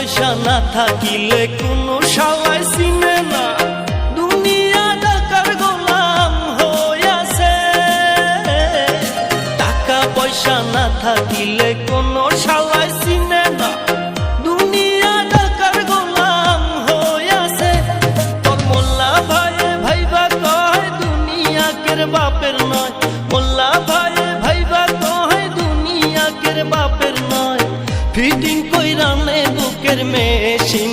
পয়সা না থাকিলে কোনো শালাই চিনে না, দুনিয়া টাকার গোলাম হইয়াছে। টাকা পয়সা না থাকিলে কোনো শালাই চিনে না, দুনিয়া টাকার গোলাম হইয়াছে। তোর মোল্লা ভাইয়ে ভাইবা কয় দুনিয়া কের বাপের নয়, মোল্লা ভাইয়ে ভাইবা কয় দুনিয়া কের বাপের নয়। ফিটিং কইরা নে বুকের মেশিন